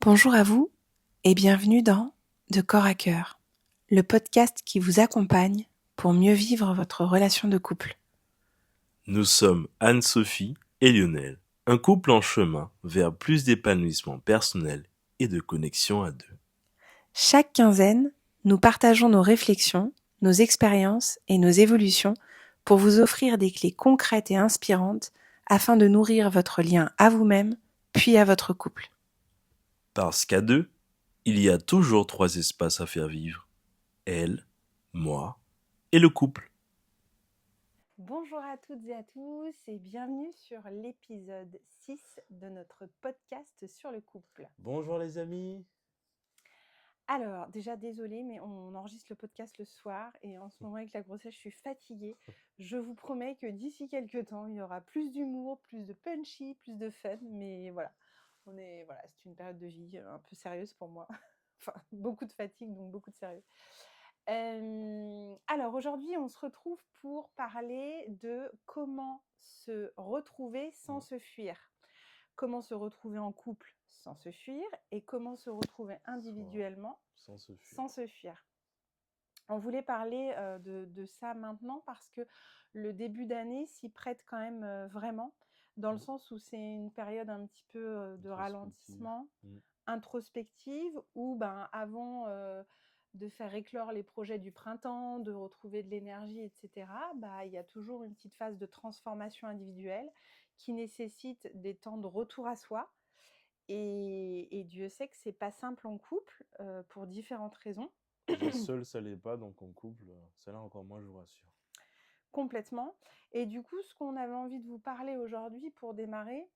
Bonjour à vous et bienvenue dans De corps à cœur, le podcast qui vous accompagne pour mieux vivre votre relation de couple. Nous sommes Anne-Sophie et Lionel, un couple en chemin vers plus d'épanouissement personnel et de connexion à deux. Chaque quinzaine, nous partageons nos réflexions, nos expériences et nos évolutions pour vous offrir des clés concrètes et inspirantes afin de nourrir votre lien à vous-même puis à votre couple. Parce qu'à deux, il y a toujours trois espaces à faire vivre. Elle, moi et le couple. Bonjour à toutes et à tous et bienvenue sur l'épisode 6 de notre podcast sur le couple. Bonjour les amis. Alors, déjà désolée, mais on enregistre le podcast le soir et en ce moment avec la grossesse, je suis fatiguée. Je vous promets que d'ici quelques temps, il y aura plus d'humour, plus de punchy, plus de fun, mais voilà, c'est une période de vie un peu sérieuse pour moi. Enfin, beaucoup de fatigue, donc beaucoup de sérieux. Alors aujourd'hui, on se retrouve pour parler de comment se retrouver sans se fuir. Comment se retrouver en couple sans se fuir et comment se retrouver individuellement Sans se fuir. sans se fuir. On voulait parler de ça maintenant parce que le début d'année s'y prête quand même vraiment, dans le sens où c'est une période un petit peu de ralentissement, introspective, où avant de faire éclore les projets du printemps, de retrouver de l'énergie, etc., il y a toujours une petite phase de transformation individuelle qui nécessite des temps de retour à soi. Et Dieu sait que c'est pas simple en couple pour différentes raisons. Déjà seul ça l'est pas, donc en couple, ça là encore moins je vous rassure. Complètement. Et du coup, ce qu'on avait envie de vous parler aujourd'hui pour démarrer,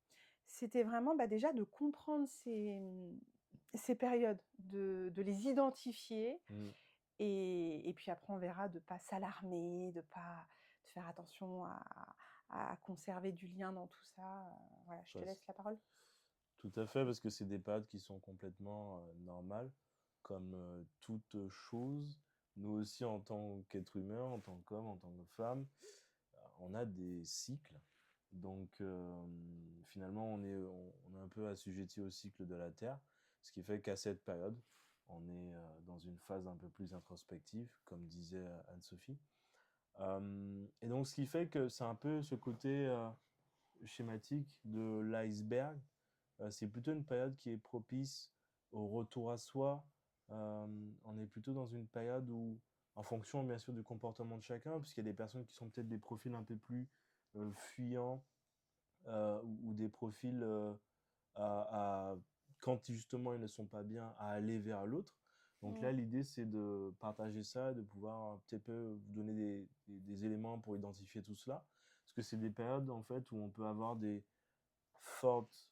c'était vraiment déjà de comprendre ces périodes, de les identifier. Et puis après, on verra de ne pas s'alarmer, de faire attention à conserver du lien dans tout ça. Voilà, je te laisse la parole. Tout à fait, parce que c'est des périodes qui sont complètement normales, comme toute chose. Nous aussi, en tant qu'être humain, en tant qu'homme, en tant que femme, on a des cycles. Donc, finalement, on est un peu assujetti au cycle de la Terre, ce qui fait qu'à cette période, on est dans une phase un peu plus introspective, comme disait Anne-Sophie. Et donc, ce qui fait que c'est un peu ce côté schématique de l'iceberg. C'est plutôt une période qui est propice au retour à soi. On est plutôt dans une période où, en fonction bien sûr du comportement de chacun, puisqu'il y a des personnes qui sont peut-être des profils un peu plus fuyants, ou des profils quand justement ils ne sont pas bien, à aller vers l'autre. Donc là, l'idée, c'est de partager ça, de pouvoir un petit peu vous donner des éléments pour identifier tout cela. Parce que c'est des périodes, en fait, où on peut avoir des fortes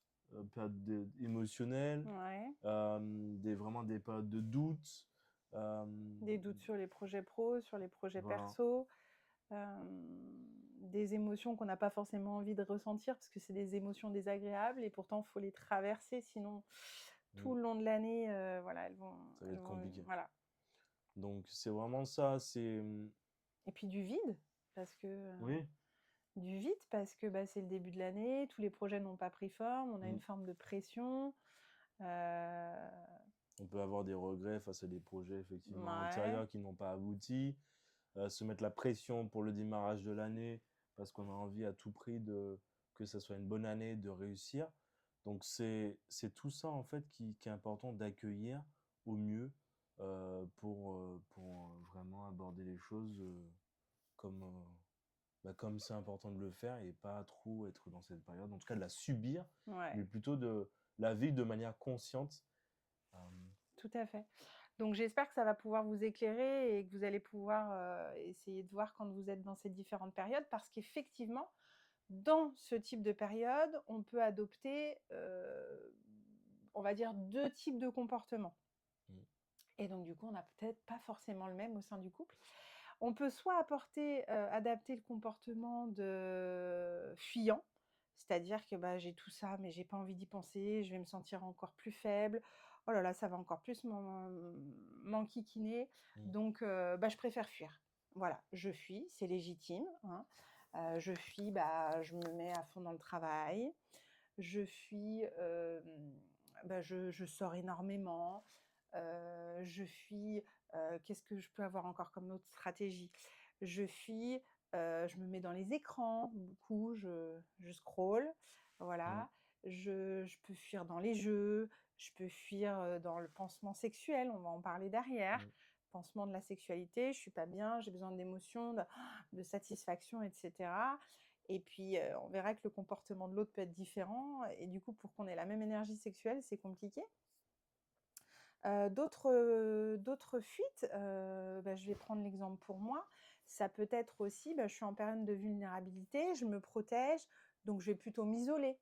périodes émotionnelles, Ouais. vraiment des périodes de doute. Des doutes sur les projets pro, sur les projets Voilà. perso, des émotions qu'on n'a pas forcément envie de ressentir parce que c'est des émotions désagréables et pourtant il faut les traverser, sinon tout le long de l'année, elles vont... Ça va être compliqué. Voilà. Donc c'est vraiment ça, c'est... Et puis du vide, parce que... Oui. Du vide, parce que c'est le début de l'année, tous les projets n'ont pas pris forme, on a une forme de pression. On peut avoir des regrets face à des projets effectivement Ouais. antérieurs qui n'ont pas abouti, se mettre la pression pour le démarrage de l'année parce qu'on a envie à tout prix que ça soit une bonne année, de réussir. Donc c'est tout ça en fait qui est important d'accueillir au mieux pour vraiment aborder les choses comme, comme c'est important de le faire et pas trop être dans cette période, en tout cas de la subir, Ouais. mais plutôt de la vivre de manière consciente. Tout à fait. Donc j'espère que ça va pouvoir vous éclairer et que vous allez pouvoir essayer de voir quand vous êtes dans ces différentes périodes, parce qu'effectivement, dans ce type de période, on peut adopter, on va dire, 2 types de comportements. Et donc du coup, on n'a peut-être pas forcément le même au sein du couple. On peut soit adapter le comportement de fuyant, c'est-à-dire que j'ai tout ça, mais j'ai pas envie d'y penser, je vais me sentir encore plus faible. Oh là là, ça va encore plus m'enquiquiner. Donc, je préfère fuir. Voilà, je fuis, c'est légitime, hein. Je fuis, je me mets à fond dans le travail. Je fuis bah, je sors énormément, je fuis, qu'est-ce que je peux avoir encore comme autre stratégie? Je fuis, je me mets dans les écrans beaucoup, je scrolle, Mmh, voilà. Je peux fuir dans les jeux, je peux fuir, dans le pansement sexuel, on va en parler derrière. mmh. Pansement de la sexualité, je suis pas bien, j'ai besoin d'émotions, de satisfaction et cetera et puis, on verra que le comportement de l'autre peut être différent et du coup, pour qu'on ait la même énergie sexuelle, c'est compliqué. D'autres fuites, bah, je vais prendre l'exemple pour moi. Ça peut être aussi, bah, je suis en période de vulnérabilité, je me protège, donc je vais plutôt m'isoler.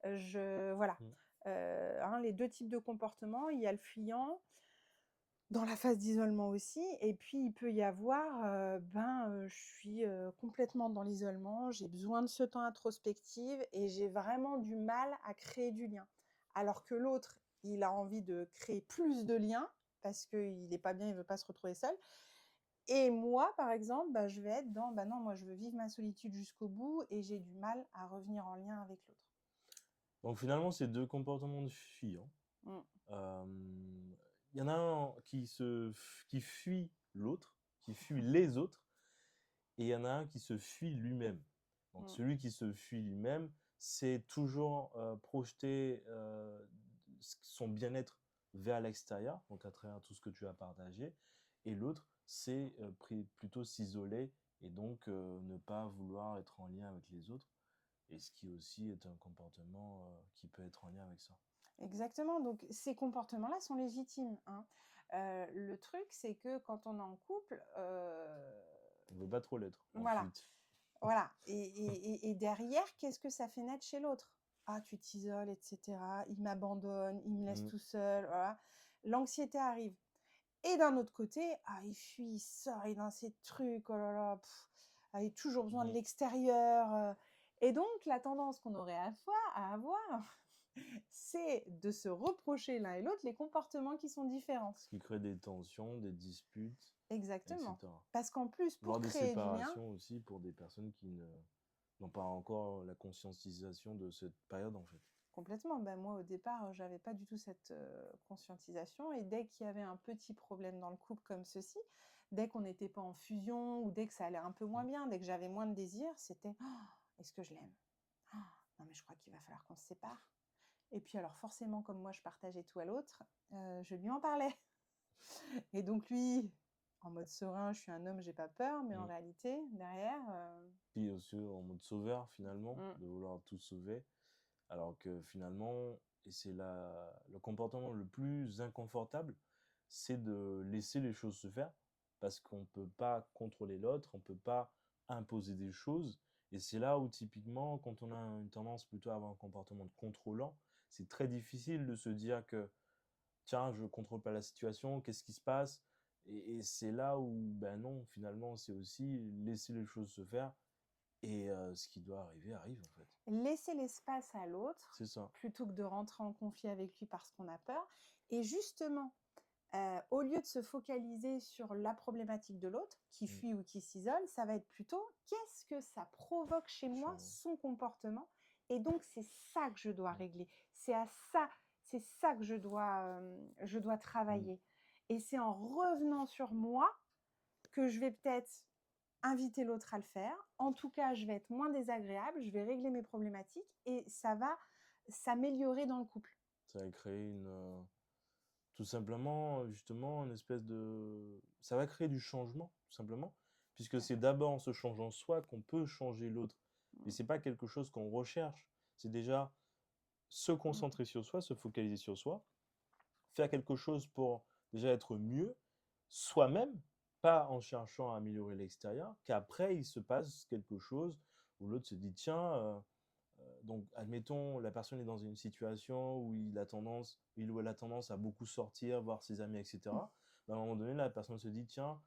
Voilà, Mmh. hein, les 2 types de comportements, il y a le fuyant, dans la phase d'isolement aussi et puis il peut y avoir, je suis, complètement dans l'isolement, j'ai besoin de ce temps introspectif et j'ai vraiment du mal à créer du lien. Alors que l'autre, il a envie de créer plus de liens parce qu'il est pas bien, il veut pas se retrouver seul et moi, par exemple, bah, je vais être dans: «Bah non, moi je veux vivre ma solitude jusqu'au bout» et j'ai du mal à revenir en lien avec l'autre. Donc finalement, c'est 2 comportements différents. Mmh, Hem, il y en a un qui fuit l'autre, qui fuit les autres et il y en a un qui se fuit lui-même. Donc mmh, celui qui se fuit lui-même, c'est toujours, projeter, son bien-être vers l'extérieur, donc à travers tout ce que tu as partagé et l'autre, c'est, plutôt s'isoler et donc ne pas vouloir être en lien avec les autres et ce qui aussi est un comportement, qui peut être en lien avec ça. exactement, donc ces comportements-là sont légitimes, hein. Le truc, c'est que quand on est en couple, On veut pas trop l'être, en voilà. fuite. Voilà et derrière, qu'est-ce que ça fait naître chez l'autre? «Ah, tu t'isoles et cetera, il m'abandonne, il me laisse Mmh, tout seul», voilà. L'anxiété arrive et d'un autre côté, ah, il fuit, il sort, il est dans ses trucs, oh là là, ah, il a toujours besoin de mmh. l'extérieur, et donc la tendance qu'on aurait à avoir, c'est de se reprocher l'un et l'autre les comportements qui sont différents. Ce qui crée des tensions, des disputes et Exactement. cetera. Parce qu'en plus, pour Voire des créer du lien. séparations aussi pour des personnes qui n'ont pas encore la conscientisation de cette période, en fait. Complètement. Ben, moi, au départ, j'avais pas du tout cette, conscientisation et dès qu'il y avait un petit problème dans le couple comme ceci, dès qu'on n'était pas en fusion ou dès que ça allait un peu moins Mmh. bien, dès que j'avais moins de désir, c'était: «Oh, est-ce que je l'aime? Oh, non, mais je crois qu'il va falloir qu'on se sépare» et puis alors forcément, comme moi, je partageais tout à l'autre, je lui en parlais et donc lui, en mode serein: «Je suis un homme, j'ai pas peur», mais en Mmh. réalité, derrière, Puis aussi en mode sauveur, finalement, mmh, de vouloir tout sauver, alors que finalement et c'est le comportement le plus inconfortable, c'est de laisser les choses se faire, parce qu'on ne peut pas contrôler l'autre, on ne peut pas imposer des choses et c'est là où typiquement, quand on a une tendance plutôt à avoir un comportement de contrôlant, c'est très difficile de se dire que: «Tiens, je contrôle pas la situation, qu'est-ce qui se passe?» et c'est là où, ben non, finalement, c'est aussi laisser les choses se faire et ce qui doit arriver arrive, en fait. laisser l'espace à l'autre C'est ça. plutôt que de rentrer en conflit avec lui parce qu'on a peur et justement, au lieu de se focaliser sur la problématique de l'autre, qui Mmh. fuit ou qui s'isole, ça va être plutôt: «Qu'est-ce que ça provoque chez Chez moi, moi. son comportement?» et donc c'est ça que je dois Mmh. régler. C'est ça que je dois Mmh. travailler et c'est en revenant sur moi que je vais peut-être inviter l'autre à le faire. En tout cas, je vais être moins désagréable, je vais régler mes problématiques et ça va s'améliorer dans le couple. Ça va créer tout simplement, justement, une espèce de ça va créer du changement, tout simplement, Tout puisque à c'est fait. d'abord en se changeant soi qu'on peut changer l'autre et Mmh. c'est pas quelque chose qu'on recherche. C'est déjà se Mmh. concentrer sur soi, se focaliser sur soi, faire quelque chose pour déjà être mieux soi-même, pas en cherchant à améliorer l'extérieur, qu'après il se passe quelque chose où l'autre se dit: «Tiens, donc admettons, la personne est dans une situation où il ou elle a tendance à beaucoup sortir, voir ses amis, et cetera. Ben, à un moment donné, la personne se dit: «Tiens,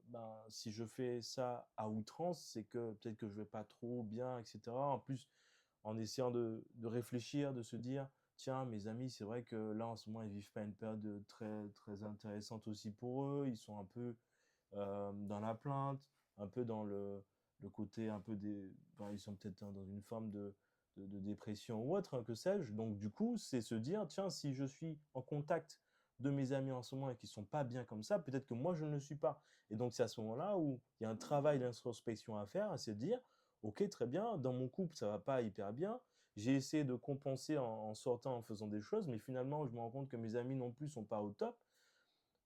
ben, si je fais ça à outrance, c'est que peut-être que je vais pas trop bien, et cetera». En plus, en essayant de réfléchir, de se dire: «Tiens, mes amis, c'est vrai que là, en ce moment, ils vivent pas une période, très très intéressante aussi pour eux. Ils sont un peu, dans la plainte, un peu dans le côté un peu des enfin, ils sont peut-être dans une forme de de dépression ou autre, hein, que sais-je. Donc du coup, c'est se dire: «Tiens, si je suis en contact de mes amis en ce moment et qui sont pas bien comme ça, peut-être que moi je ne le suis pas». Et donc c'est à ce moment-là où il y a un travail d'introspection à faire, à se dire: «OK, très bien, dans mon couple, ça va pas hyper bien. J'ai essayé de compenser en sortant, en faisant des choses, mais finalement, je me rends compte que mes amis non plus sont pas au top.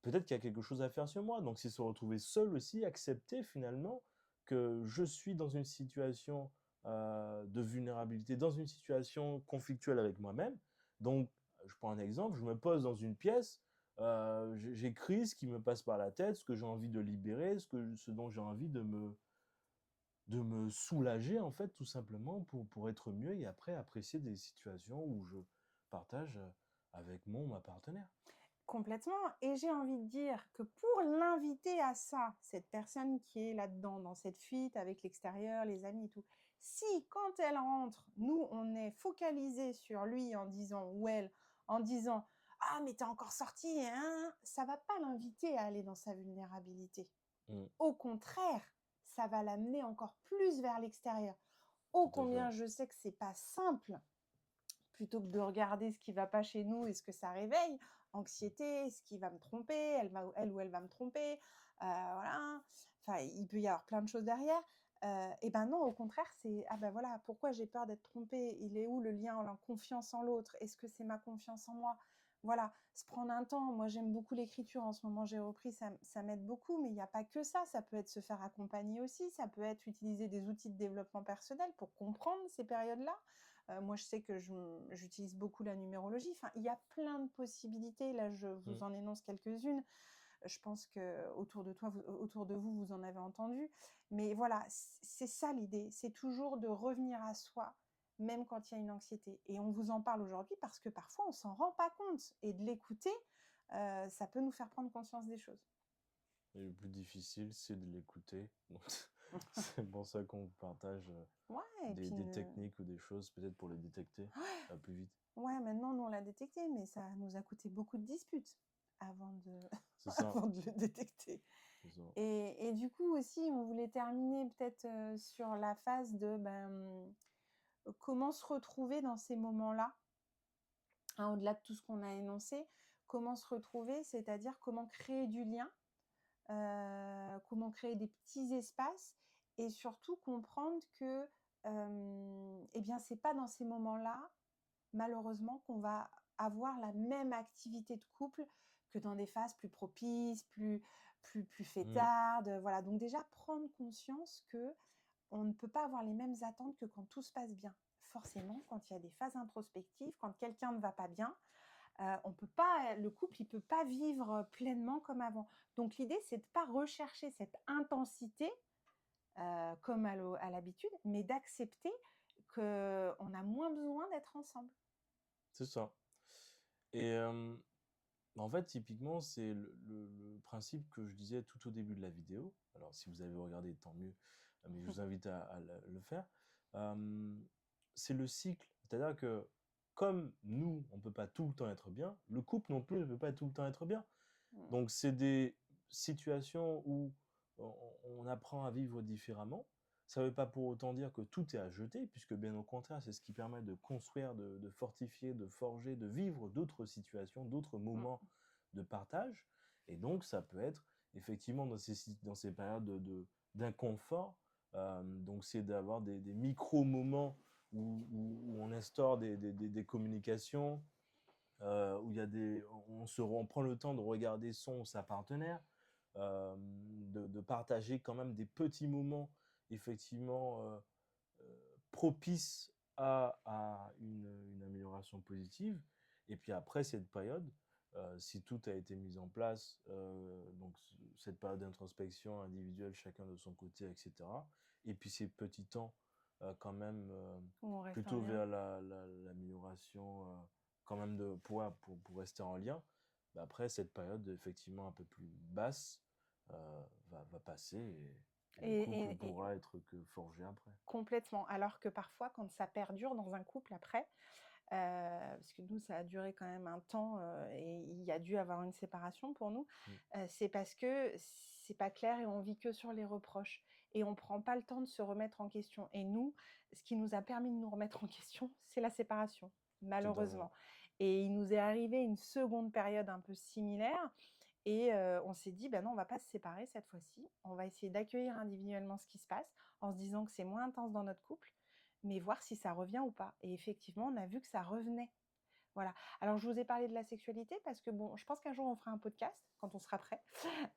Peut-être qu'il y a quelque chose à faire sur moi». Donc c'est se retrouver seul aussi, accepter finalement que je suis dans une situation, de vulnérabilité, dans une situation conflictuelle avec moi-même. Donc, je prends un exemple, je me pose dans une pièce, j'écris ce qui me passe par la tête, ce que j'ai envie de libérer, ce dont j'ai envie de me soulager en fait, tout simplement pour être mieux et après apprécier des situations où je partage, avec mon ou ma partenaire. Complètement. Et j'ai envie de dire que pour l'inviter à ça, cette personne qui est là-dedans, dans cette fuite avec l'extérieur, les amis et tout, si quand elle rentre, nous, on est focalisé sur lui en disant, ou elle, en disant, ah, mais t'es encore sorti, hein, ça va pas l'inviter à aller dans sa vulnérabilité. Mmh, Au contraire, ça va l'amener encore plus vers l'extérieur. Ô tout à fait. combien je sais que c'est pas simple, plutôt que de regarder ce qui va pas chez nous et ce que ça réveille, anxiété, ce qui va me tromper, elle ou elle va me tromper, voilà. Enfin, il peut y avoir plein de choses derrière. Et ben non, au contraire, c'est ah ben voilà, pourquoi j'ai peur d'être trompée? Il est où le lien, la confiance en l'autre? Est-ce que c'est ma confiance en moi? Voilà, se prendre un temps. Moi, j'aime beaucoup l'écriture en ce moment, j'ai repris, ça m'aide beaucoup, mais il n'y a pas que ça peut être se faire accompagner aussi, ça peut être utiliser des outils de développement personnel pour comprendre ces périodes-là. Moi, je sais que j'utilise beaucoup la numérologie. Enfin, il y a plein de possibilités. Là, je Mmh, vous en énonce quelques-unes. Je pense que autour de vous, vous en avez entendu. Mais voilà, c'est ça l'idée. C'est toujours de revenir à soi, même quand il y a une anxiété. Et on vous en parle aujourd'hui parce que parfois, on s'en rend pas compte. Et de l'écouter, ça peut nous faire prendre conscience des choses. et le plus difficile, c'est de l'écouter. Donc c'est pour ça qu'on partage, Ouais, et puis des techniques ou des choses peut-être pour les détecter, plus vite. ouais, maintenant, nous, on l'a détecté, mais ça nous a coûté beaucoup de disputes avant de, C'est ça, avant de le détecter. c'est ça. Et du coup aussi, on voulait terminer peut-être sur la phase de comment se retrouver dans ces moments-là, hein, au-delà de tout ce qu'on a énoncé, comment se retrouver, c'est-à-dire comment créer du lien, comment créer des petits espaces et surtout comprendre que eh bien, c'est pas dans ces moments-là malheureusement qu'on va avoir la même activité de couple que dans des phases plus propices, plus Mmh, fêtardes, voilà. Donc déjà prendre conscience que on ne peut pas avoir les mêmes attentes que quand tout se passe bien. Forcément, quand il y a des phases introspectives, quand quelqu'un ne va pas bien, on peut pas le couple, il peut pas vivre pleinement comme avant. Donc l'idée, c'est de pas rechercher cette intensité, comme à l'habitude, mais d'accepter qu'on a moins besoin d'être ensemble. c'est ça. Et en fait, typiquement, c'est le principe que je disais tout au début de la vidéo. Alors si vous avez regardé, tant mieux, mais je vous invite à le faire. Hem, c'est le cycle. C'est-à-dire que comme nous, on ne peut pas tout le temps être bien, le couple non plus ne peut pas tout le temps être bien. Mmh. Donc c'est des situations où on apprend à vivre différemment. Ça ne veut pas pour autant dire que tout est à jeter, puisque bien au contraire, c'est ce qui permet de construire, de fortifier, de forger, de vivre d'autres situations, d'autres Mmh. moments de partage. Et donc ça peut être effectivement dans ces périodes d'inconfort, donc c'est d'avoir des micro-moments où on instaure des communications, où il y a on prend le temps de regarder son ou sa partenaire, de partager quand même des petits moments effectivement propices à une amélioration positive. Et puis après cette période, si tout a été mis en place, donc cette période d'introspection individuelle, chacun de son côté, etc. Et puis ces petits temps quand même Où on reste en plutôt lien. vers l'amélioration, quand même pour rester en lien. Bah après cette période effectivement un peu plus basse va passer et le Et couple et pourra être que forgé après. complètement. Alors que parfois, quand ça perdure dans un couple après, parce que nous, ça a duré quand même un temps, et il y a dû avoir une séparation pour nous, Mmh. c'est parce que c'est pas clair et on vit que sur les reproches. et on ne prend pas le temps de se remettre en question. Et nous, ce qui nous a permis de nous remettre en question, c'est la séparation, Tout à fait. malheureusement. Et il nous est arrivé une seconde période un peu similaire et on s'est dit: «Ben non, on va pas se séparer cette fois-ci. On va essayer d'accueillir individuellement ce qui se passe en se disant que c'est moins intense dans notre couple, mais voir si ça revient ou pas». Et effectivement, on a vu que ça revenait. Voilà. Alors je vous ai parlé de la sexualité parce que bon, je pense qu'un jour on fera un podcast quand on sera prêt.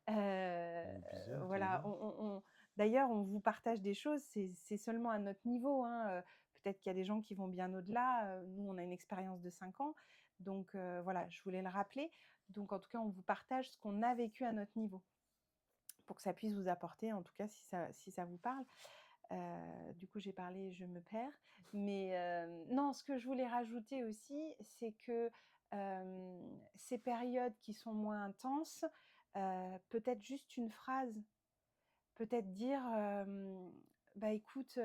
Un épisode, tu veux Voilà, dire? d'ailleurs, on vous partage des choses, c'est seulement à notre niveau, hein, peut-être qu'il y a des gens qui vont bien au-delà, nous on a une expérience de 5 ans, donc voilà, je voulais le rappeler. Donc en tout cas, on vous partage ce qu'on a vécu à notre niveau, pour que ça puisse vous apporter, en tout cas si ça vous parle. Du coup, j'ai parlé, je me perds. Mais non, ce que je voulais rajouter aussi, c'est que ces périodes qui sont moins intenses, peut-être juste une phrase, peut-être dire bah écoute,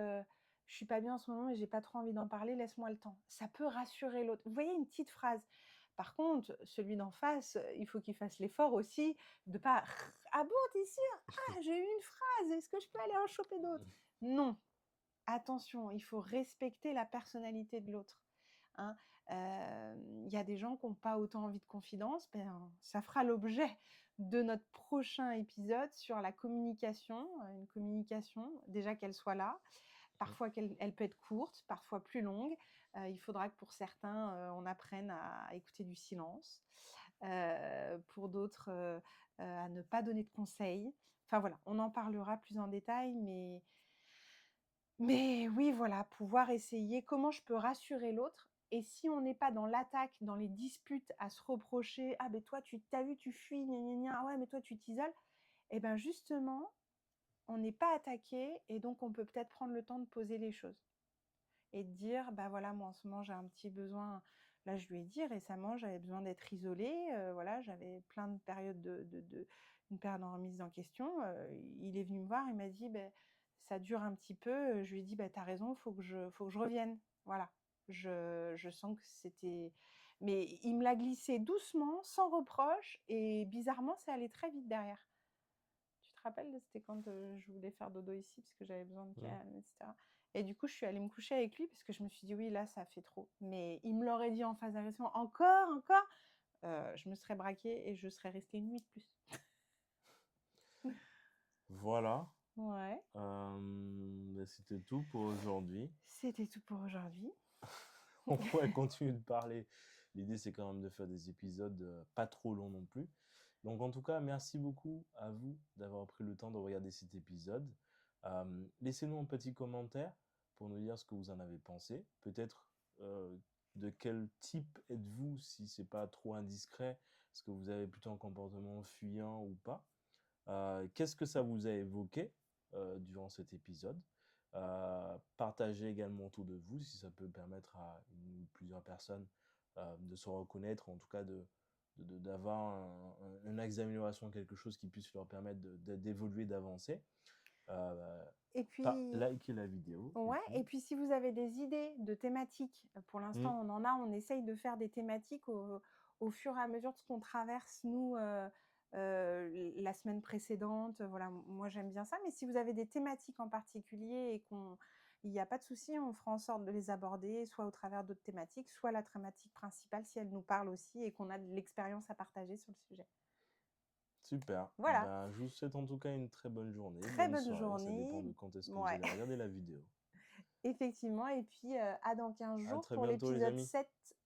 je suis pas bien en ce moment et j'ai pas trop envie d'en parler, laisse-moi le temps. Ça peut rassurer l'autre. Vous voyez, une petite phrase. Par contre, celui d'en face, il faut qu'il fasse l'effort aussi de pas ah bon, t'es sûr? Ah, j'ai eu une phrase, est-ce que je peux aller en choper d'autres? Non, attention, il faut respecter la personnalité de l'autre, hein. Il y a des gens qui ont pas autant envie de confidence, ben, ça fera l'objet de notre prochain épisode sur la communication, une communication, déjà qu'elle soit là, Mmh. parfois elle peut être courte, parfois plus longue. Il faudra que pour certains, on apprenne à écouter du silence, pour d'autres, à ne pas donner de conseils. Enfin voilà, on en parlera plus en détail, mais oui, voilà, pouvoir essayer comment je peux rassurer l'autre et si on n'est pas dans l'attaque, dans les disputes à se reprocher: «Ah ben toi tu tu vu, tu fuis, gna gna gna. Ah ouais, mais toi tu t'isoles», et ben justement, on n'est pas attaqué et donc on peut peut-être prendre le temps de poser les choses et de dire: «Bah voilà, moi en ce moment j'ai un petit besoin». Là, je lui ai dit récemment, j'avais besoin d'être isolée, voilà, j'avais plein de périodes une période en remise en question, il est venu me voir, il m'a dit: «Beh, ça dure un petit peu», je lui ai dit: «Bah, tu as raison, faut que je revienne». Voilà, je sens que c'était mais il me l'a glissé doucement, sans reproche et bizarrement, c'est allé très vite derrière. Tu te rappelles, c'était quand, je voulais faire dodo ici parce que j'avais besoin de Mmh. calme et cetera, et du coup, je suis allée me coucher avec lui parce que je me suis dit: «Oui, là, ça fait trop». Mais il me l'aurait dit en phase d'agression: «Encore, encore?» Je me serais braquée et je serais restée une nuit de plus. Voilà, Ouais, bah, c'était tout pour aujourd'hui. c'était tout pour aujourd'hui. On pourrait continuer de parler. L'idée, c'est quand même de faire des épisodes, pas trop longs non plus. Donc en tout cas, merci beaucoup à vous d'avoir pris le temps de regarder cet épisode. Laissez-nous un petit commentaire pour nous dire ce que vous en avez pensé. Peut-être, de quel type êtes-vous, si c'est pas trop indiscret? Est-ce que vous avez plutôt un comportement fuyant ou pas? Qu'est-ce que ça vous a évoqué, durant cet épisode? Partagez également autour de vous, si ça peut permettre à une ou plusieurs personnes, de se reconnaître, en tout cas d'avoir un axe d'amélioration, quelque chose qui puisse leur permettre d'évoluer, d'avancer. Heu, Et puis Likez la vidéo et ouais, puis et puis si vous avez des idées de thématiques, pour mmh, l'instant on en a, on essaye de faire des thématiques au fur et à mesure de ce qu'on traverse nous, la semaine précédente, voilà, moi j'aime bien ça. Mais si vous avez des thématiques en particulier et qu'on il y a pas de souci, on fera en sorte de les aborder, soit au travers d'autres thématiques, soit la thématique principale si elle nous parle aussi et qu'on a de l'expérience à partager sur le sujet. super. Voilà, Ben, je vous souhaite en tout cas une très bonne journée, très bonne bonne soirée, ça dépend journée. de quand est-ce que vous Ouais. allez regarder la vidéo. Effectivement, et puis, à dans 15 À jours très pour bientôt les l'épisode amis. 7